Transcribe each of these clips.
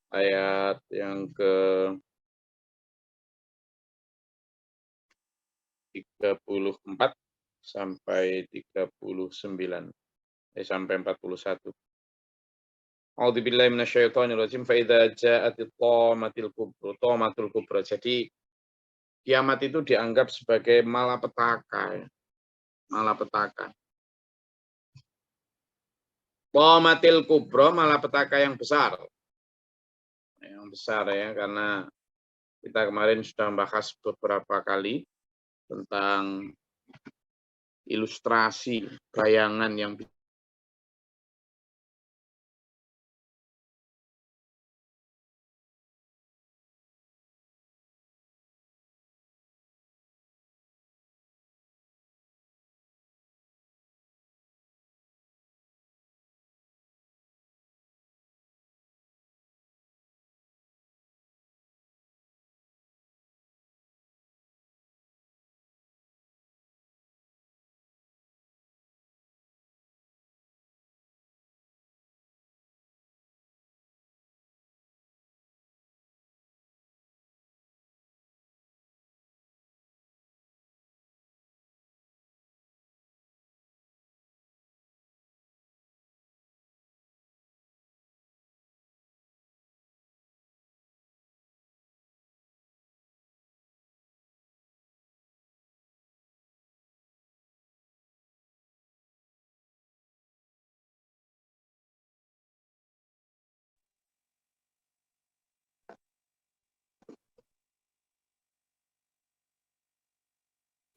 ayat yang ke-34 sampai 39, sampai 41. A'udzubillahi minasyaitonirrajim. Fa idza ja'atit thammatul kubra. Jadi kiamat itu dianggap sebagai malapetaka, ya. Malapetaka. Thammatil kubra, malapetaka yang besar. Yang besar ya, karena kita kemarin sudah membahas beberapa kali tentang ilustrasi bayangan yang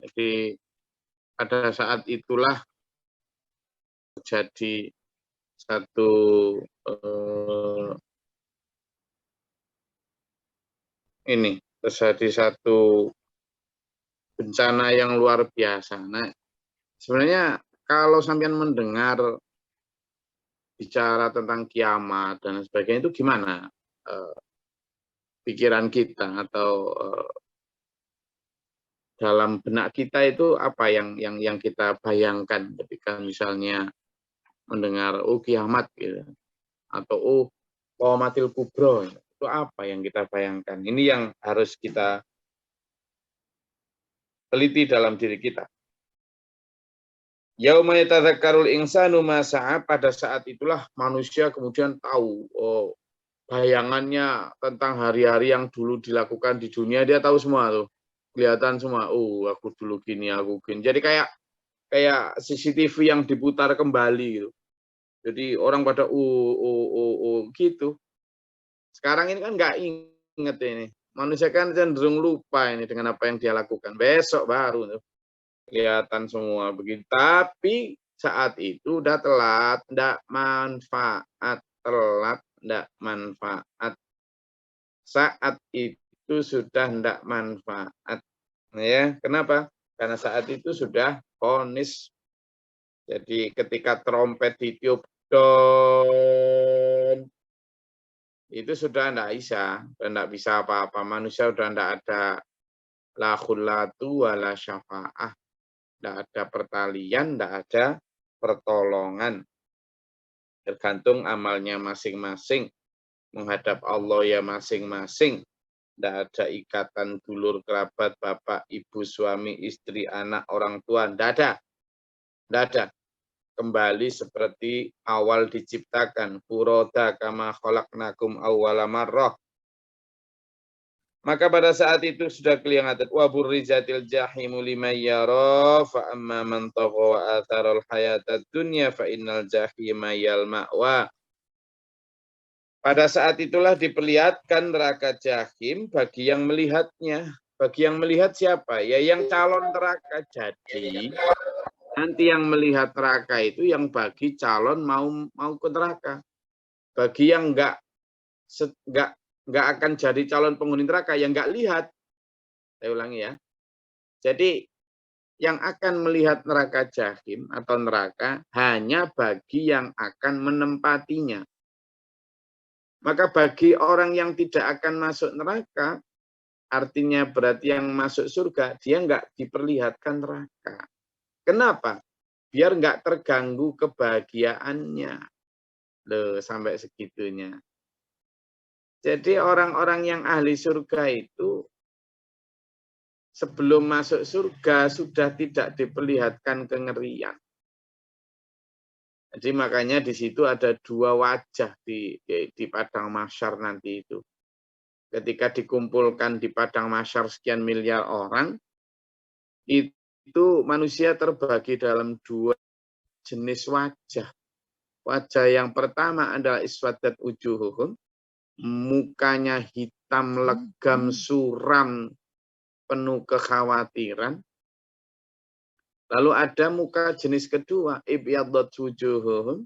jadi pada saat itulah terjadi satu terjadi satu bencana yang luar biasa. Nah, sebenarnya kalau sampean mendengar bicara tentang kiamat dan sebagainya itu gimana pikiran kita atau dalam benak kita itu apa yang kita bayangkan ketika misalnya mendengar kiamat gitu, atau qamatil kubro, itu apa yang kita bayangkan? Ini yang harus kita teliti dalam diri kita. Yauma yatadzakkarul insanu ma sa'a, pada saat itulah manusia kemudian tahu bayangannya tentang hari-hari yang dulu dilakukan di dunia, dia tahu semua tuh. Kelihatan semua, aku dulu gini, aku gini. Jadi kayak CCTV yang diputar kembali gitu. Jadi orang pada gitu. Sekarang ini kan nggak inget ini. Manusia kan cenderung lupa ini dengan apa yang dia lakukan. Besok baru tuh kelihatan semua begitu. Tapi saat itu udah telat, ndak manfaat. Telat, ndak manfaat. Saat itu sudah ndak manfaat. Ya, kenapa? Karena saat itu sudah vonis. Jadi ketika trompet ditiup don, itu sudah ndak bisa apa-apa. Manusia sudah ndak ada la khullatu wala syafa'ah. Ndak ada pertalian, ndak ada pertolongan. Tergantung amalnya masing-masing. Menghadap Allah ya masing-masing. Ndak ada ikatan dulur kerabat, bapak, ibu, suami, istri, anak, orang tua. Ndak ada. Ndak ada. Kembali seperti awal diciptakan. Furoda kama khalaqnakum awwala marrah. Maka pada saat itu sudah kelihatan wa burrizatil jahimu liman yara fa amma man tagha wa atharal hayatad dunya fa innal jahima yal ma'wa. Pada saat itulah diperlihatkan neraka jahim bagi yang melihatnya. Bagi yang melihat siapa? Ya yang calon neraka. Jadi nanti yang melihat neraka itu yang bagi calon mau ke neraka. Bagi yang enggak akan jadi calon penghuni neraka, yang enggak lihat. Saya ulangi ya. Jadi yang akan melihat neraka jahim atau neraka hanya bagi yang akan menempatinya. Maka bagi orang yang tidak akan masuk neraka, artinya berarti yang masuk surga, dia enggak diperlihatkan neraka. Kenapa? Biar enggak terganggu kebahagiaannya. Loh, sampai segitunya. Jadi orang-orang yang ahli surga itu sebelum masuk surga sudah tidak diperlihatkan kengerian. Jadi makanya di situ ada dua wajah di padang mahsyar nanti itu. Ketika dikumpulkan di padang mahsyar sekian miliar orang, itu manusia terbagi dalam dua jenis wajah. Wajah yang pertama adalah iswadat ujuhuhum, mukanya hitam, legam, suram, penuh kekhawatiran. Lalu ada muka jenis kedua, ibyadat wujuhuhum,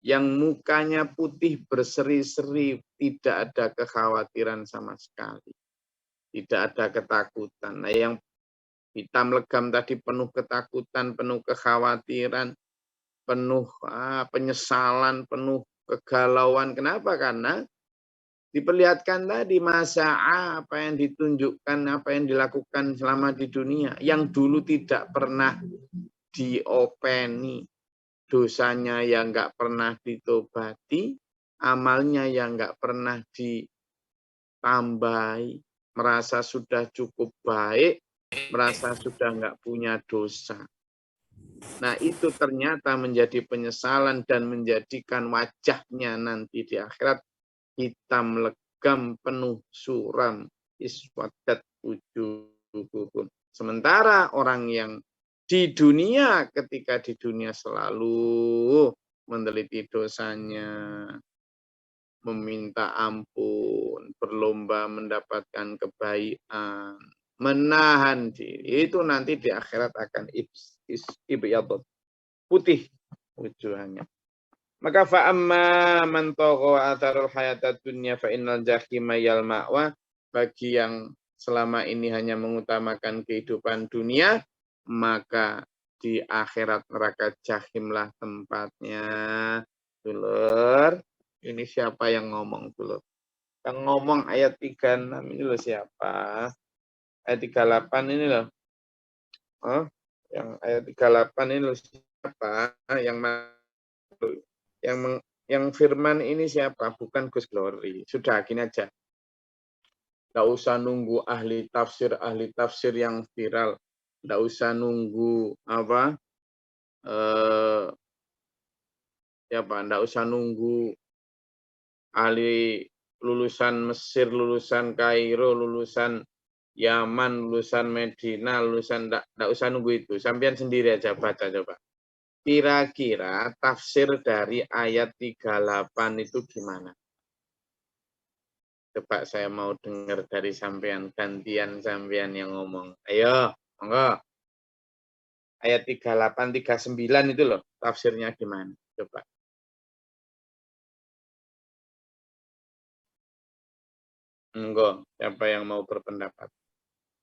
yang mukanya putih berseri-seri, tidak ada kekhawatiran sama sekali. Tidak ada ketakutan. Nah, yang hitam legam tadi penuh ketakutan, penuh kekhawatiran, penuh penyesalan, penuh kegalauan. Kenapa? Karena diperlihatkan tadi masa apa yang ditunjukkan, apa yang dilakukan selama di dunia, yang dulu tidak pernah diopeni, dosanya yang nggak pernah ditobati, amalnya yang nggak pernah ditambahi, merasa sudah cukup baik, merasa sudah nggak punya dosa. Nah, itu ternyata menjadi penyesalan dan menjadikan wajahnya nanti di akhirat hitam legam penuh suram, iswadat wujuhuhum. Sementara orang yang di dunia, ketika di dunia selalu meneliti dosanya, meminta ampun, berlomba mendapatkan kebaikan, menahan diri, itu nanti di akhirat akan ibyadat, putih wujuhannya. Maka fa'amma man tagha atharul hayatad dunya fa innal jahima yal ma'wa, bagi yang selama ini hanya mengutamakan kehidupan dunia, maka di akhirat neraka jahimlah tempatnya. Dulur, ini siapa yang ngomong dulur? Yang ngomong ayat 36 ini loh siapa? Ayat 38 ini loh. Oh, yang ayat 38 ini loh siapa? Yang firman ini siapa? Bukan Gus Glory. Sudah gini aja. Nggak usah nunggu ahli tafsir yang viral. Nggak usah nunggu apa? Nggak usah nunggu ahli lulusan Mesir, lulusan Kairo, lulusan Yaman, lulusan Medina, lulusan nggak usah nunggu itu. Sampean sendiri aja baca coba. Kira-kira tafsir dari ayat 38 itu gimana? Coba saya mau dengar dari sampean, gantian sampean yang ngomong. Ayo, monggo. Ayat 38, 39 itu loh, tafsirnya gimana? Coba. Monggo, siapa yang mau berpendapat?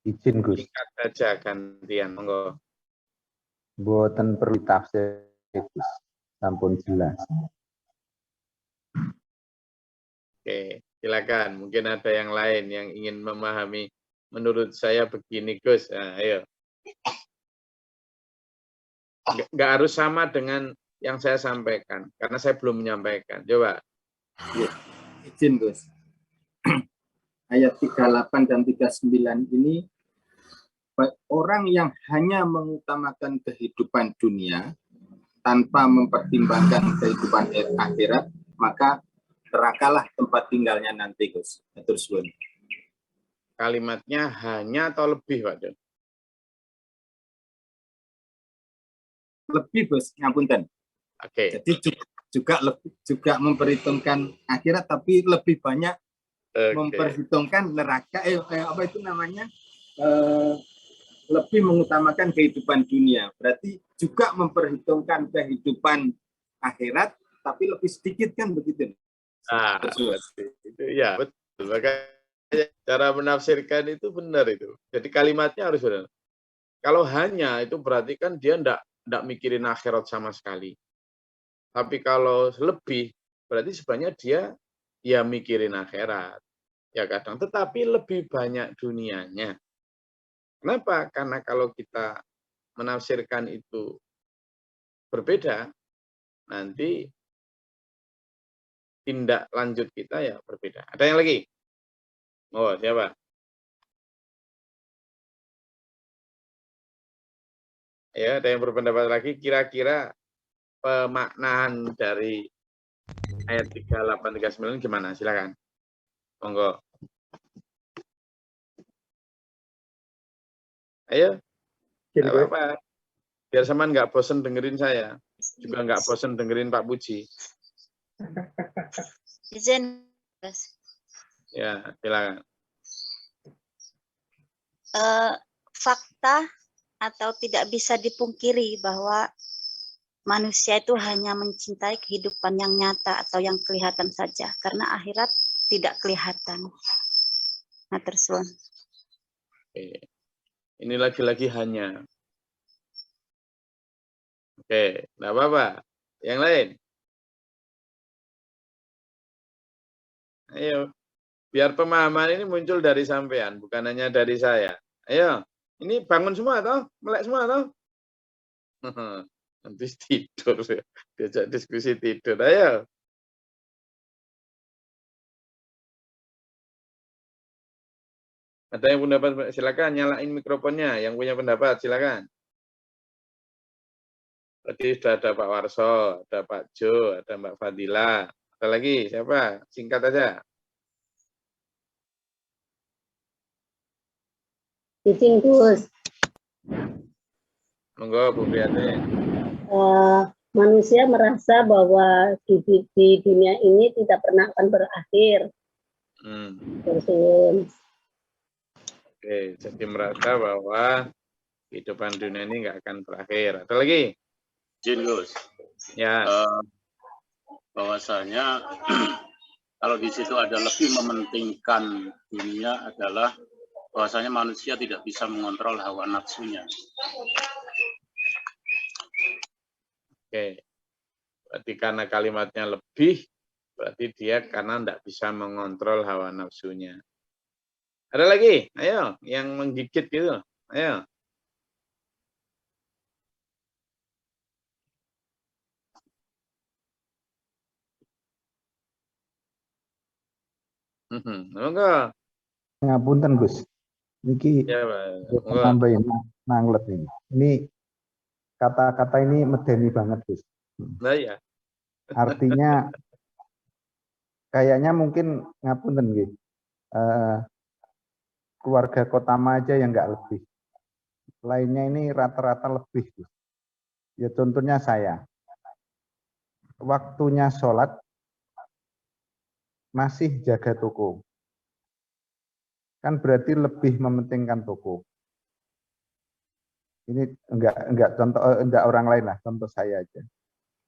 Izin Gus. Singkat saja gantian, monggo. Boten perlu tafsir Gus. Sampun jelas. Oke, silakan. Mungkin ada yang lain yang ingin memahami. Menurut saya begini, Gus. Nah, ayo. Nggak harus sama dengan yang saya sampaikan, karena saya belum menyampaikan. Coba. Ya, izin Gus. Ayat 38 dan 39 ini, orang yang hanya mengutamakan kehidupan dunia tanpa mempertimbangkan kehidupan akhirat, maka nerakalah tempat tinggalnya nanti, Gus. Terus, Gus. Kalimatnya hanya atau lebih, Pak Don? Lebih, Gus, ngapunten. Oke. Jadi juga memperhitungkan akhirat, tapi lebih banyak memperhitungkan neraka. Apa itu namanya? Lebih mengutamakan kehidupan dunia. Berarti juga memperhitungkan kehidupan akhirat, tapi lebih sedikit kan begitu? Ah, itu ya betul. Makanya cara menafsirkan itu benar itu. Jadi kalimatnya harus benar. Kalau hanya itu berarti kan dia enggak mikirin akhirat sama sekali. Tapi kalau lebih berarti sebenarnya dia ya mikirin akhirat. Ya kadang, tetapi lebih banyak dunianya. Kenapa? Karena kalau kita menafsirkan itu berbeda, nanti tindak lanjut kita ya berbeda. Ada yang lagi? Oh, siapa? Ya, ada yang berpendapat lagi, kira-kira pemaknaan dari ayat 3839 gimana? Silakan. Monggo. Ayo. Tidak apa-apa. Biar sama nggak bosen dengerin saya. Juga nggak bosen dengerin Pak Puji. Izin, Gus. Ya, silakan. Fakta atau tidak bisa dipungkiri bahwa manusia itu hanya mencintai kehidupan yang nyata atau yang kelihatan saja, karena akhirat tidak kelihatan. Matur suwun. Ini lagi-lagi hanya. Oke, nggak apa-apa. Yang lain? Ayo, biar pemahaman ini muncul dari sampean, bukan hanya dari saya. Ayo, ini bangun semua toh? Melek semua toh? Nanti tidur, diajak diskusi tidur. Ayo. Ada yang pendapat, silakan nyalain mikrofonnya. Yang punya pendapat, silakan. Tadi sudah ada Pak Warso, ada Pak Jo, ada Mbak Fadila. Ada lagi, siapa? Singkat aja. Izin Gus. Monggo Bu Priati. Manusia merasa bahwa di dunia ini tidak pernah akan berakhir. Terus. Oke, jadi merasa bahwa kehidupan dunia ini nggak akan berakhir. Ada lagi? Izin Gus. Ya. Bahwasanya kalau di situ ada lebih mementingkan dunia adalah bahwasanya manusia tidak bisa mengontrol hawa nafsunya. Oke. Berarti karena kalimatnya lebih, berarti dia karena tidak bisa mengontrol hawa nafsunya. Ada lagi? Ayo, yang menggigit gitu. Ayo. Enggak. Ngapunten Gus. Niki Ya, tambahin nanglet ini. Ini kata-kata ini medeni banget Gus. Nah ya. Artinya kayaknya mungkin ngapunten gitu. Keluarga Kotama aja yang nggak lebih. Lainnya ini rata-rata lebih. Gus. Ya contohnya saya. Waktunya sholat masih jaga toko. Kan berarti lebih mementingkan toko. Ini enggak contoh enggak orang lain lah, contoh saya aja.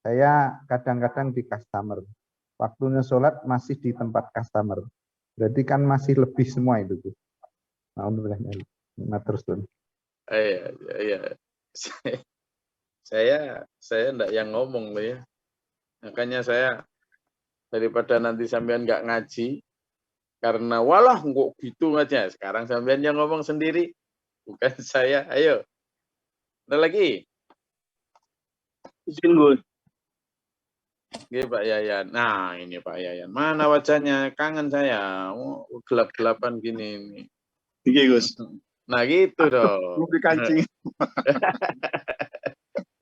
Saya kadang-kadang di customer. Waktunya sholat masih di tempat customer. Berarti kan masih lebih semua itu. Alhamdulillah. Terus tuh. Iya. Saya enggak yang ngomong loh ya. Makanya saya daripada nanti sampean nggak ngaji, karena walah kok gitu aja. Sekarang sampean yang ngomong sendiri, bukan saya. Ayo. Ada lagi? Izin Gus. Oke, Pak Yayan. Nah, ini Pak Yayan. Mana wajahnya? Kangen saya. Oh, gelap-gelapan gini nih. Oke, Gus. Nah, gitu dong. Kancing.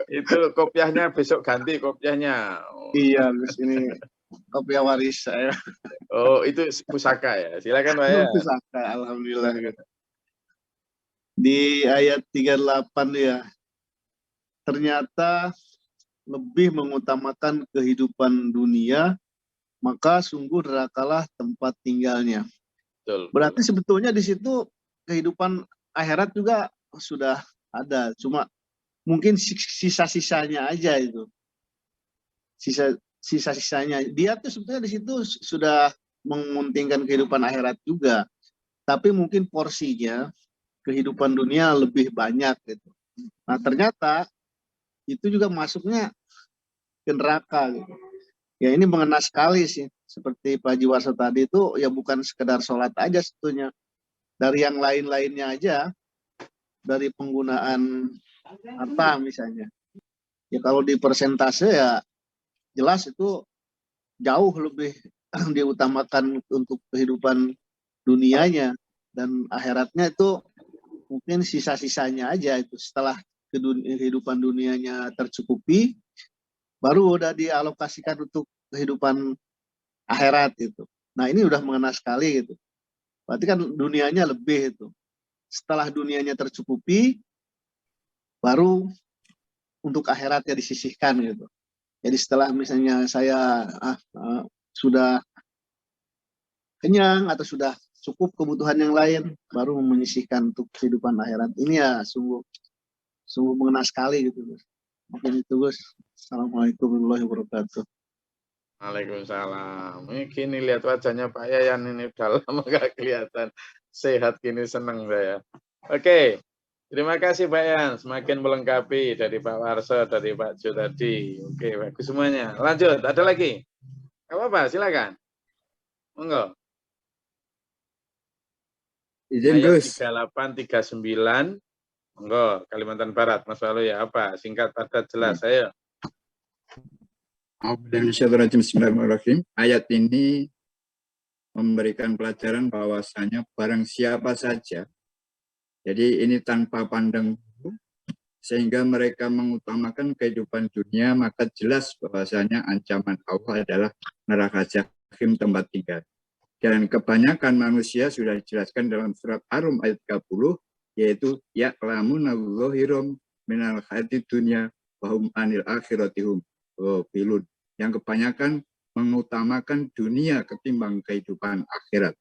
Itu kopiahnya besok ganti kopiahnya. Oh. Iya, Gus, ini kopiah waris saya. Oh, itu pusaka ya. Silakan Pak ya. Pusaka, alhamdulillah. Di ayat 38 ya. Ternyata lebih mengutamakan kehidupan dunia, maka sungguh nerakalah tempat tinggalnya. Betul. Berarti sebetulnya di situ kehidupan akhirat juga sudah ada, cuma mungkin sisa-sisanya aja itu. Sisa-sisanya. Dia tuh sebetulnya di situ sudah mementingkan kehidupan akhirat juga. Tapi mungkin porsinya kehidupan dunia lebih banyak gitu. Nah, ternyata itu juga masuknya ke neraka gitu. Ya ini mengena sekali sih. Seperti Pak Jiwarso tadi itu ya bukan sekedar sholat aja sebetulnya. Dari yang lain-lainnya aja, dari penggunaan harta misalnya. Ya kalau di persentase ya jelas itu jauh lebih diutamakan untuk kehidupan dunianya, dan akhiratnya itu mungkin sisa-sisanya aja itu. Setelah kehidupan dunianya tercukupi, baru udah dialokasikan untuk kehidupan akhirat itu. Nah ini udah mengena sekali gitu. Berarti kan dunianya lebih itu. Setelah dunianya tercukupi, baru untuk akhiratnya disisihkan gitu. Jadi setelah misalnya saya sudah kenyang atau sudah cukup kebutuhan yang lain, baru menyisihkan untuk kehidupan akhirat. Ini ya sungguh mengena sekali gitu, Gus. Mungkin itu, Gus. Assalamualaikum warahmatullahi wabarakatuh. Waalaikumsalam. Ini gini lihat wajahnya Pak Yayan ini udah lama gak kelihatan sehat gini, seneng saya. Oke, terima kasih Pak Yayan, semakin melengkapi dari Pak Warso, dari Pak Jo tadi. Oke, bagus semuanya. Lanjut, ada lagi? Gak apa-apa, silakan. Monggo. Izin Gus. 3839, monggo Kalimantan Barat, Mas Walu ya apa? Singkat padat jelas, ayo. Bismillahirrahmanirrahim. Ayat ini memberikan pelajaran bahwasanya barang siapa saja, jadi ini tanpa pandang bulu, sehingga mereka mengutamakan kehidupan dunia, maka jelas bahwasanya ancaman Allah adalah neraka jahim tempat tinggal. Dan kebanyakan manusia sudah dijelaskan dalam surat Ar-Rum ayat 30, yaitu ya'lamuna zahirum minal hayatid dunya wa hum anil akhiratihum filun, yang kebanyakan mengutamakan dunia ketimbang kehidupan akhirat.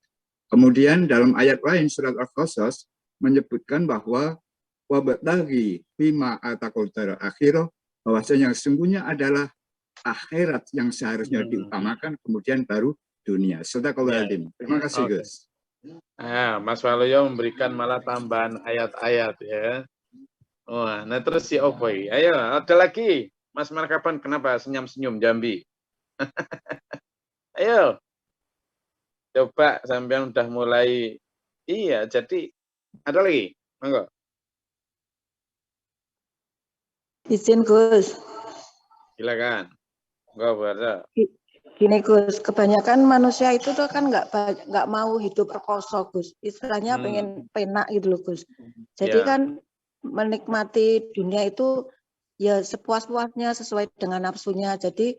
Kemudian dalam ayat lain surat Al-Qasas menyebutkan bahwa wabtaghi bima ataqal daral akhirah, bahwasanya yang sesungguhnya adalah akhirat yang seharusnya diutamakan, kemudian baru dunia. Sadaqallahul. Terima kasih, Gus. Mas Waluyo memberikan malah tambahan ayat-ayat ya. Wah, nah terus si Opoy, ayo ada lagi. Mas Markapan kenapa senyum-senyum Jambi? Ayo. Coba sampean udah mulai. Iya, jadi ada lagi. Monggo. Izin Gus. Silakan. Monggo, Barza. Gini Gus, kebanyakan manusia itu tuh kan nggak mau hidup perkosa Gus. Istilahnya pengen penak gitu loh Gus. Jadi kan menikmati dunia itu ya sepuas-puasnya sesuai dengan nafsunya. Jadi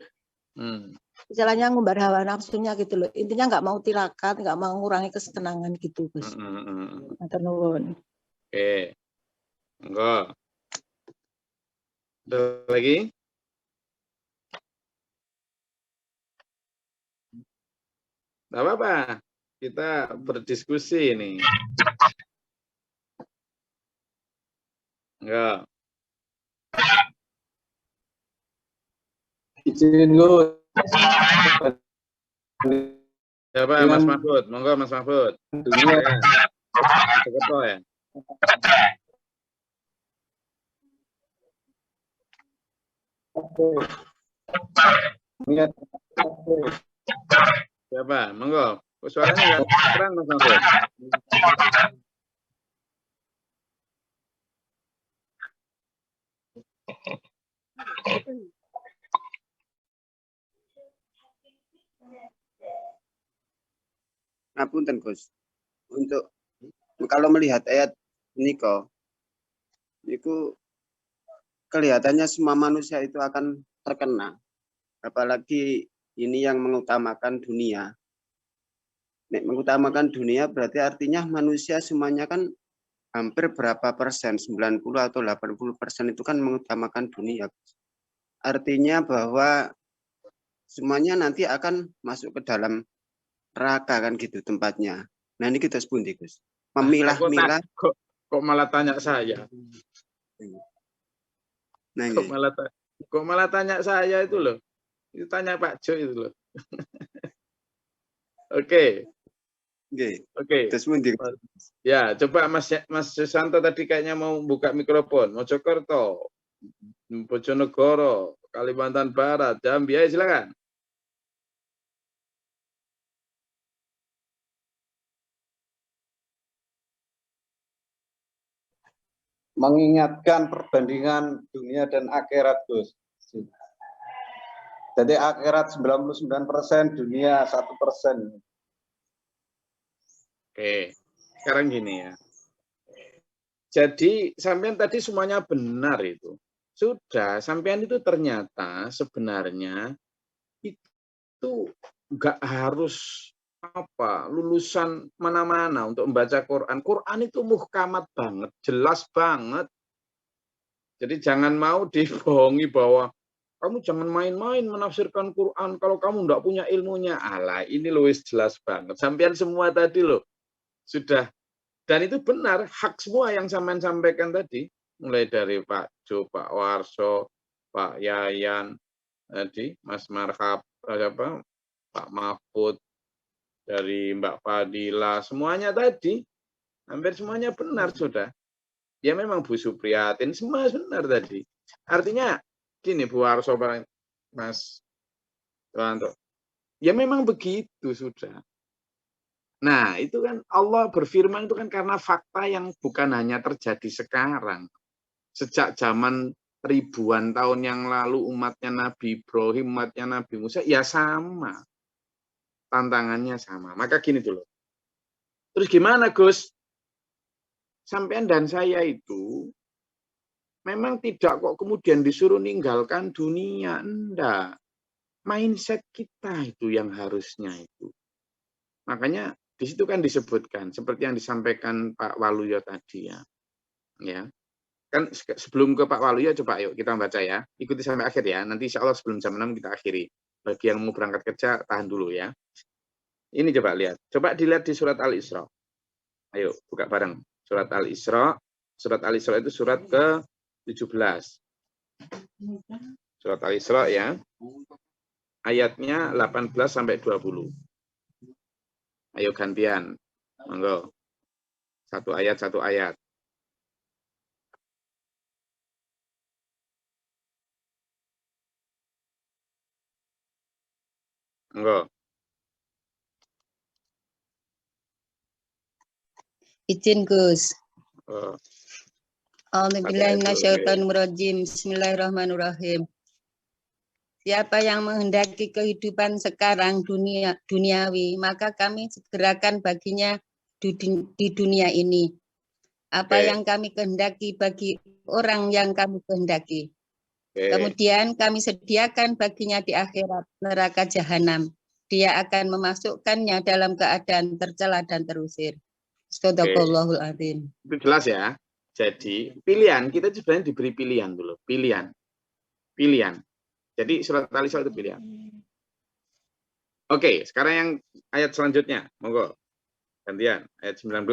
istilahnya ngumbar hawa nafsunya gitu loh. Intinya nggak mau tirakat, nggak mau mengurangi kesenangan gitu Gus. Matur nuwun. Oke. Monggo. Ada lagi? Tidak apa-apa, kita berdiskusi ini. Enggak. Izin Gus. Siapa Mas Mahfud? Monggo Mas Mahfud. Ketua ya. Siapa? Monggo. Suaranya nggak keren Mas Mahfud. Ngapunten Gus. Untuk kalau melihat ayat niko, itu kelihatannya semua manusia itu akan terkena. Apalagi ini yang mengutamakan dunia. Nek mengutamakan dunia berarti artinya manusia semuanya kan hampir berapa persen, 90 atau 80% itu kan mengutamakan dunia. Artinya bahwa semuanya nanti akan masuk ke dalam neraka kan gitu tempatnya. Nah ini kita sepundi Gus. Memilah-milah. Kok malah tanya saya? Nah, kok malah tanya saya itu loh. Itu tanya Pak Jo itu loh. Oke. Oke. Ya, coba Mas Susanto tadi kayaknya mau buka mikrofon. Mojokerto, Bojonegoro, Kalimantan Barat, Jambi, ayo silakan. Mengingatkan perbandingan dunia dan akhirat, Gus. Jadi akhirat 99%, dunia 1%. Oke, sekarang gini ya. Jadi sampean tadi semuanya benar itu. Sudah, sampean itu ternyata sebenarnya itu nggak harus lulusan mana-mana untuk membaca Quran. Quran itu muhkamat banget, jelas banget. Jadi jangan mau dibohongi bahwa kamu jangan main-main menafsirkan Quran kalau kamu enggak punya ilmunya. Alah, ini luwes jelas banget. Sampean semua tadi loh sudah, dan itu benar, hak semua yang sampean sampaikan tadi, mulai dari Pak Jo, Pak Warso, Pak Yayan, tadi Mas Marhab, Pak Mahfud, dari Mbak Fadila, semuanya tadi, hampir semuanya benar sudah. Ya memang Bu Supriyatin, semua benar tadi. Artinya, gini Bu Warso, Mas Tuanto, ya memang begitu sudah. Nah, itu kan Allah berfirman itu kan karena fakta yang bukan hanya terjadi sekarang. Sejak zaman ribuan tahun yang lalu umatnya Nabi Ibrahim, umatnya Nabi Musa, ya sama. Tantangannya sama. Maka gini dulu. Terus gimana Gus? Sampean dan saya itu memang tidak kok kemudian disuruh ninggalkan dunia. Enggak. Mindset kita itu yang harusnya itu. Makanya di situ kan disebutkan seperti yang disampaikan Pak Waluyo tadi ya. Ya. Kan sebelum ke Pak Waluyo coba yuk kita baca ya. Ikuti sampai akhir ya. Nanti insya Allah sebelum jam 6 kita akhiri. Bagi yang mau berangkat kerja tahan dulu ya. Ini coba lihat. Coba dilihat di surat Al-Isra. Ayo buka bareng. Surat Al-Isra. Surat Al-Isra itu surat ke-17. Surat Al-Isra ya. Ayatnya 18 sampai 20. Ayo gantian. Monggo. Satu ayat, satu ayat. Monggo. Izin Gus. Oh. A'udzubillahiminasyaitonirrajim. Bismillahirrahmanirrahim. Siapa yang menghendaki kehidupan sekarang duniawi, maka kami segerakan baginya di dunia ini. Apa yang kami kehendaki bagi orang yang kami kehendaki. Kemudian kami sediakan baginya di akhirat neraka jahanam. Dia akan memasukkannya dalam keadaan tercela dan terusir. Astagfirullahal adzim. Itu jelas ya. Jadi pilihan, kita sebenarnya diberi pilihan dulu. Pilihan. Jadi surat Al-Isra itu pilihan. Oke, sekarang yang ayat selanjutnya. Monggo. Gantian, ayat 19.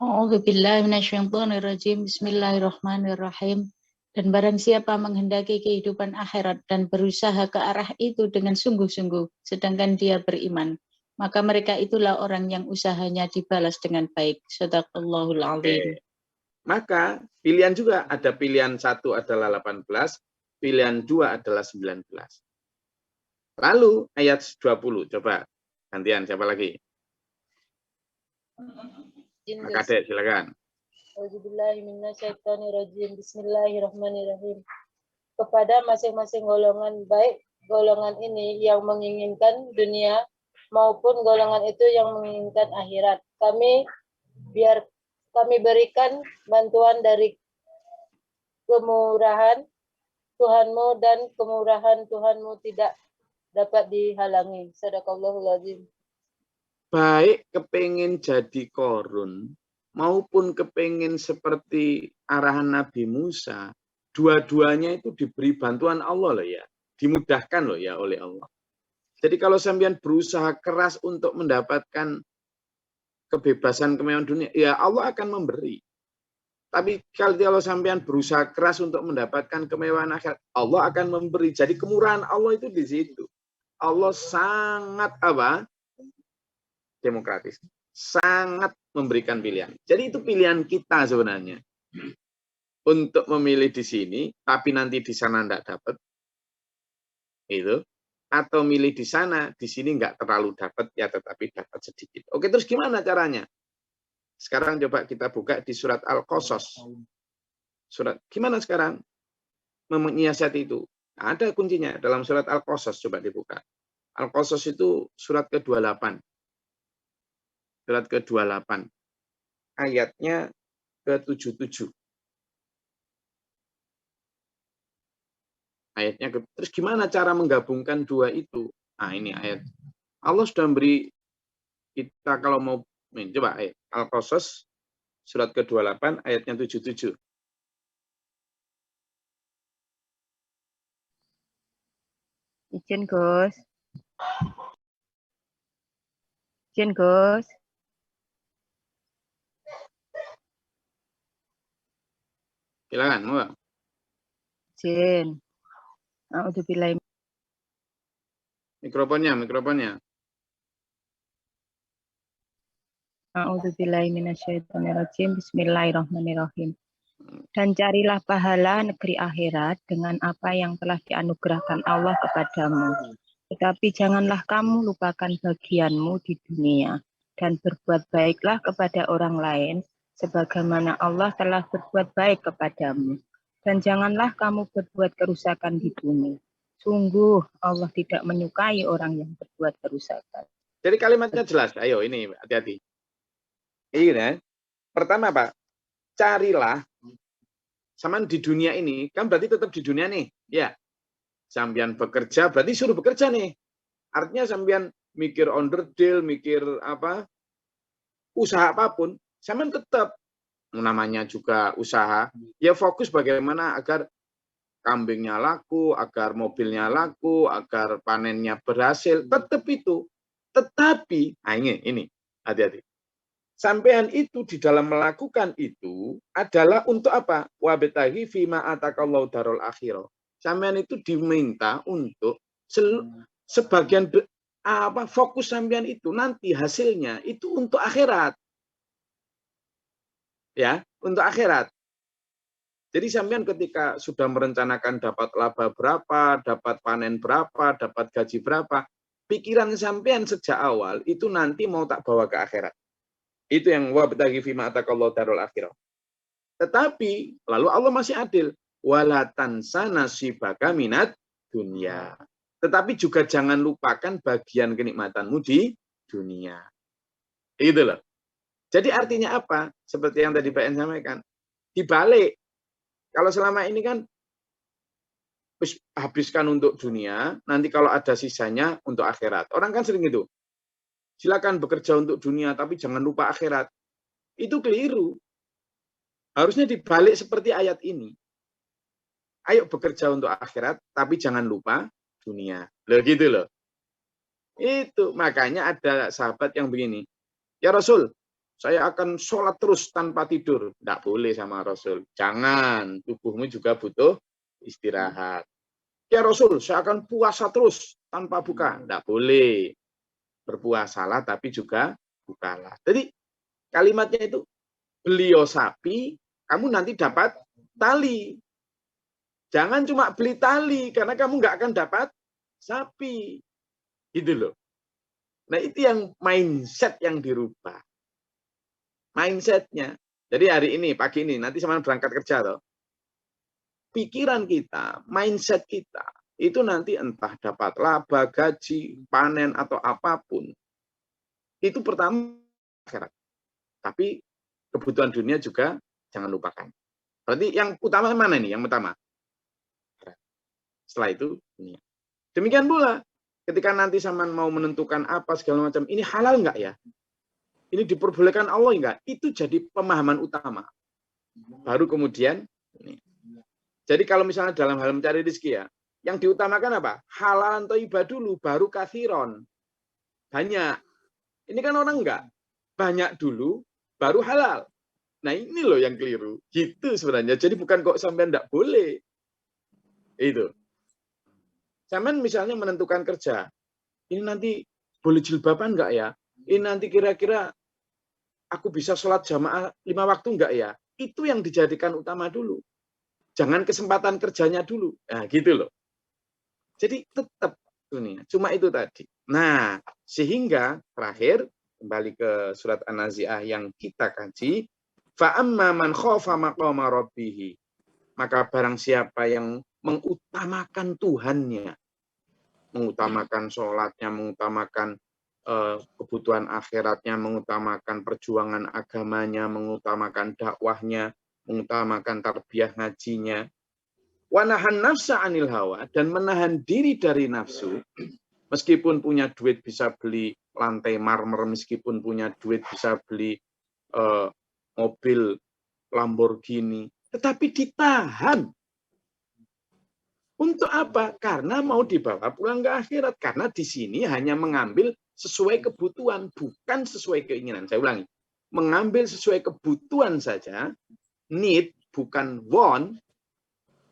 A'udzubillahiminasyaitonirrajim. Bismillahirrahmanirrahim. Dan barang siapa menghendaki kehidupan akhirat dan berusaha ke arah itu dengan sungguh-sungguh, sedangkan dia beriman, maka mereka itulah orang yang usahanya dibalas dengan baik. Shadaqallahul adzim. Maka pilihan juga ada, pilihan 1 adalah 18, pilihan 2 adalah 19. Lalu ayat 20, coba gantian siapa lagi? Kakak silakan. Bismillahirrahmanirrahim. Kepada masing-masing golongan, baik golongan ini yang menginginkan dunia maupun golongan itu yang menginginkan akhirat, kami berikan bantuan dari kemurahan Tuhanmu, dan kemurahan Tuhanmu tidak dapat dihalangi. Shadaqallahul adzim. Baik kepingin jadi korun maupun kepingin seperti arahan Nabi Musa, dua-duanya itu diberi bantuan Allah loh ya, dimudahkan loh ya oleh Allah. Jadi kalau sampean berusaha keras untuk mendapatkan kebebasan kemewahan dunia, ya Allah akan memberi. Tapi kalau sampean berusaha keras untuk mendapatkan kemewahan akhirat, Allah akan memberi. Jadi kemurahan Allah itu di situ. Allah sangat demokratis, sangat memberikan pilihan. Jadi itu pilihan kita sebenarnya untuk memilih di sini, tapi nanti di sana enggak dapat, itu, atau milih di sana, di sini enggak terlalu dapat, ya tetapi dapat sedikit. Oke, terus gimana caranya? Sekarang coba kita buka di surat Al-Qasas. Surat gimana sekarang menyiasati itu? Ada kuncinya dalam surat Al-Qasas, coba dibuka. Al-Qasas itu surat ke-28. Surat ke-28. Ayatnya ke-77. Terus gimana cara menggabungkan dua itu? Nah, ini ayat. Allah sudah memberi kita kalau mau coba ayat Al-Qasas surat ke-28 ayatnya 77. Izin Gus. Izin Gus. Silakan, Mbak. Izin. A'udzubillahi. Mikrofonnya. A'udzubillahi minasyaitonirrajim. Bismillahirrahmanirrahim. Dan carilah pahala negeri akhirat dengan apa yang telah dianugerahkan Allah kepadamu. Tetapi janganlah kamu lupakan bagianmu di dunia dan berbuat baiklah kepada orang lain sebagaimana Allah telah berbuat baik kepadamu. Dan janganlah kamu berbuat kerusakan di bumi. Sungguh Allah tidak menyukai orang yang berbuat kerusakan. Jadi kalimatnya jelas. Ayo ini hati-hati. Ini pertama Pak, carilah. Saman di dunia ini, kan berarti tetap di dunia nih. Ya, sambian bekerja, berarti suruh bekerja nih. Artinya sambian mikir onderdil, mikir apa, usaha apapun, saman tetap. Namanya juga usaha. Ya fokus bagaimana agar kambingnya laku, agar mobilnya laku, agar panennya berhasil. Tetap itu. Tetapi, nah ini, hati-hati. Sampean itu di dalam melakukan itu adalah untuk apa? Wabtaghi fima atakallahu darul akhirah. Sampean itu diminta untuk sebagian fokus sampean itu nanti hasilnya itu untuk akhirat. Ya, untuk akhirat. Jadi sampean ketika sudah merencanakan dapat laba berapa, dapat panen berapa, dapat gaji berapa, pikiran sampean sejak awal itu nanti mau tak bawa ke akhirat. Itu yang wabtaghi fima atakallahu darul akhirah. Tetapi lalu Allah masih adil, wala tansa nasibaka minat dunya. Tetapi juga jangan lupakan bagian kenikmatanmu di dunia. Itu loh. Jadi artinya apa? Seperti yang tadi Pak En sampaikan. Dibalik. Kalau selama ini kan habiskan untuk dunia, nanti kalau ada sisanya untuk akhirat. Orang kan sering itu. Silakan bekerja untuk dunia, tapi jangan lupa akhirat. Itu keliru. Harusnya dibalik seperti ayat ini. Ayo bekerja untuk akhirat, tapi jangan lupa dunia. Loh gitu loh. Itu makanya ada sahabat yang begini. Ya Rasul, saya akan sholat terus tanpa tidur. Tidak boleh sama Rasul. Jangan, tubuhmu juga butuh istirahat. Ya Rasul, saya akan puasa terus tanpa buka. Tidak boleh. Berpuasalah tapi juga bukalah. Jadi kalimatnya itu beliau sapi, kamu nanti dapat tali. Jangan cuma beli tali karena kamu nggak akan dapat sapi. Gitu loh. Nah itu yang mindset yang dirubah. Mindsetnya. Jadi hari ini, pagi ini, nanti sama berangkat kerja toh. Pikiran kita, mindset kita, itu nanti entah dapat laba, gaji, panen, atau apapun. Itu pertama akhirat. Tapi kebutuhan dunia juga jangan lupakan. Berarti yang utama mana nih? Yang utama. Setelah itu dunia. Demikian pula ketika nanti Saman mau menentukan apa segala macam, ini halal enggak ya? Ini diperbolehkan Allah enggak? Itu jadi pemahaman utama. Baru kemudian ini. Jadi kalau misalnya dalam hal mencari rezeki ya, yang diutamakan apa? Halal atau ibadah dulu, baru kathiron. Banyak. Ini kan orang enggak. Banyak dulu, baru halal. Nah ini loh yang keliru. Gitu sebenarnya. Jadi bukan kok sampai enggak boleh. Itu. Sampai misalnya menentukan kerja. Ini nanti boleh jilbaban enggak ya? Ini nanti kira-kira aku bisa sholat jamaah 5 waktu enggak ya? Itu yang dijadikan utama dulu. Jangan kesempatan kerjanya dulu. Nah gitu loh. Jadi tetap dunia. Cuma itu tadi. Nah, sehingga terakhir kembali ke surat An-Nazi'ah yang kita kaji, fa amma man khafa maqama rabbih. Maka barang siapa yang mengutamakan Tuhannya, mengutamakan sholatnya, mengutamakan kebutuhan akhiratnya, mengutamakan perjuangan agamanya, mengutamakan dakwahnya, mengutamakan tarbiyah ngajinya. Wanahan nafsa anil hawa, dan menahan diri dari nafsu. Meskipun punya duit bisa beli lantai marmer, meskipun punya duit bisa beli mobil Lamborghini, tetapi ditahan. Untuk apa? Karena mau dibawa pulang ke akhirat. Karena di sini hanya mengambil sesuai kebutuhan, bukan sesuai keinginan. Saya ulangi. Mengambil sesuai kebutuhan saja, need, bukan want,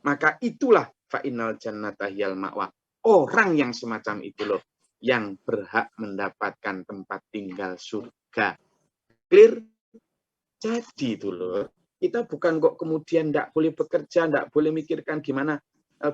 maka itulah fa'innal jannata hiyal ma'wa. Orang yang semacam itu loh, yang berhak mendapatkan tempat tinggal surga. Clear? Jadi itu loh, kita bukan kok kemudian tidak boleh bekerja, tidak boleh mikirkan gimana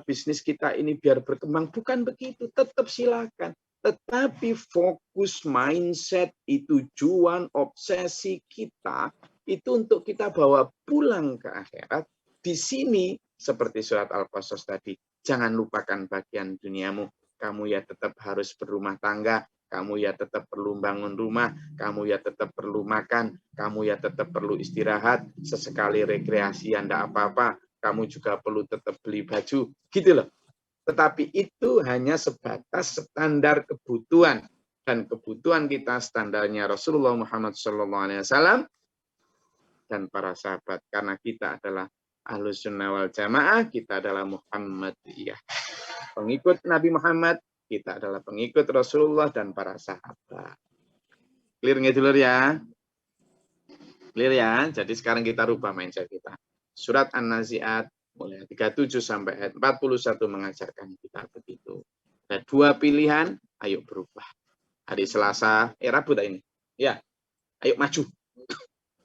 bisnis kita ini biar berkembang. Bukan begitu, tetap silakan. Tetapi fokus mindset, tujuan, obsesi kita, itu untuk kita bawa pulang ke akhirat. Di sini, seperti surat Al-Qasas tadi, jangan lupakan bagian duniamu. Kamu ya tetap harus berumah tangga, kamu ya tetap perlu bangun rumah, kamu ya tetap perlu makan, kamu ya tetap perlu istirahat, sesekali rekreasi tidak apa-apa, kamu juga perlu tetap beli baju, gitu loh. Tetapi itu hanya sebatas standar kebutuhan, dan kebutuhan kita standarnya Rasulullah Muhammad SAW dan para sahabat, karena kita adalah Ahlus Sunnah wal Jamaah, kita adalah Muhammadiyah, pengikut Nabi Muhammad, kita adalah pengikut Rasulullah dan para sahabat. Clear nggak dulu ya? Clear ya? Jadi sekarang kita rubah mindset kita. Surat An-Nazi'at mulai 37 sampai ayat 41 mengajarkan kita begitu. Ada dua pilihan, ayo berubah. Hari Selasa, Rabu ini. Ya, ayo maju.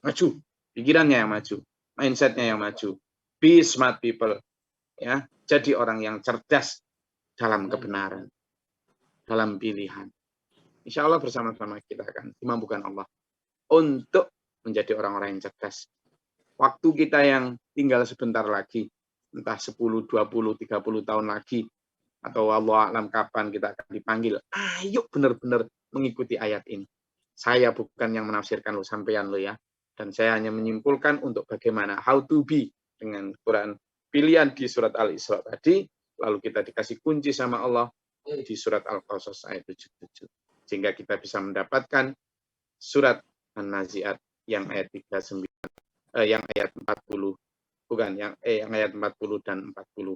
Maju. Pikirannya yang maju. Mindsetnya yang maju. Be smart people. Ya, jadi orang yang cerdas dalam kebenaran. Dalam pilihan. Insya Allah bersama-sama kita akan dimampukan Allah untuk menjadi orang-orang yang cerdas. Waktu kita yang tinggal sebentar lagi, entah 10, 20, 30 tahun lagi, atau Allah alam kapan kita akan dipanggil, ayo benar-benar mengikuti ayat ini. Saya bukan yang menafsirkan lo sampean lo ya, dan saya hanya menyimpulkan untuk bagaimana how to be dengan Quran pilihan di surat Al-Isra tadi, lalu kita dikasih kunci sama Allah di surat Al-Qasas ayat 77, sehingga kita bisa mendapatkan surat An-Nazi'at yang ayat 39. Yang ayat 40, bukan yang ayat 40 dan 41.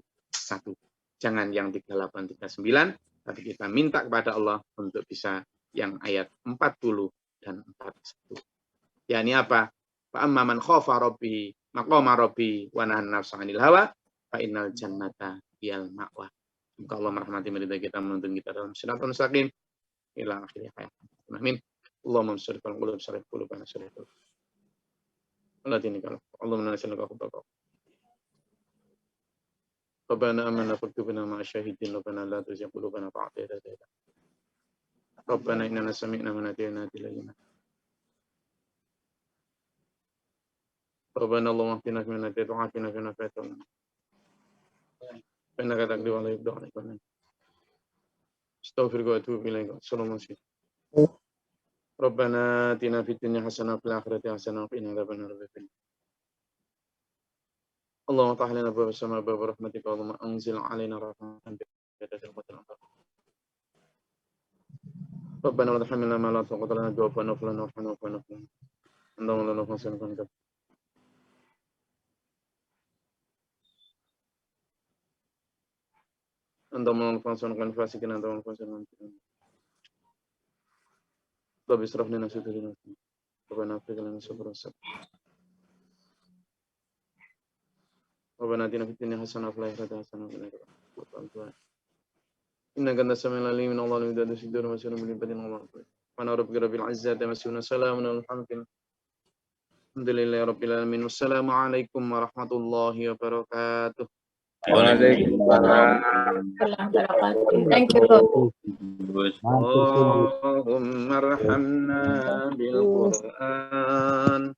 Jangan yang 38, 39, tapi kita minta kepada Allah untuk bisa yang ayat 40 dan 41. Ya, ini apa? Fa amma man khafa rabbi maqama rabbi wa nahan nafsa 'anil hawa fa innal jannata hiyal ma'wa. Semoga Allah merahmati meridai kita, menuntun kita dalam siratal mustaqim ila akhir hayat. Amin. Allahumma shalli ala qulub sharif qulubana sharif. Allah ini kalau Allah menasihkan aku bakal. Rabbana amanna faktubna ma'a syahidin, Rabbana la tuzigh qulubana ba'da idh hadaytana. Rabbana innana sami'na munadiyan ilayna. Rabbana Allahumma hdina fi man hadayta wa 'afina fi man afayta. Innaka taqdi wa la yuqda 'alayka. Astaghfiruka wa atubu ilaik. Assalamu alaikum. Rabbana atina fid dunya hasanah wa fil akhirati hasanah wa qina adzabannar. Allahumma ta'ala lana abwaaba as-samaa'i wa abwaaba rahmatika, Allahumma anzil 'alaina rahmatan bi'adadil qatil. Rabbana la tahmilna ma la taqata lana bihi wa'fu 'anna warhamna wa'fu 'anna. Allahumma la nafsana. Allahumma la nafsana fasikin anta wa nafsana. Rabbi israf lana sadrina. Rabbana afriq lana sabra sabr. Rabbana atina fid dunya hasanah wa fil akhirati hasanah wa qina adzabannar. Innaka antas samiul alim, min Allahi midadu sidur wa sirrun min ibadina Allah. Wa rabbika rabbil izzati amma yasifun, salamun alal mursalin. Alhamdulillahi rabbil alamin. Wassalamu alaikum warahmatullahi wabarakatuh. Waalaikumsalam. Thank you, Lord. Allahumma arhamna bil Qur'an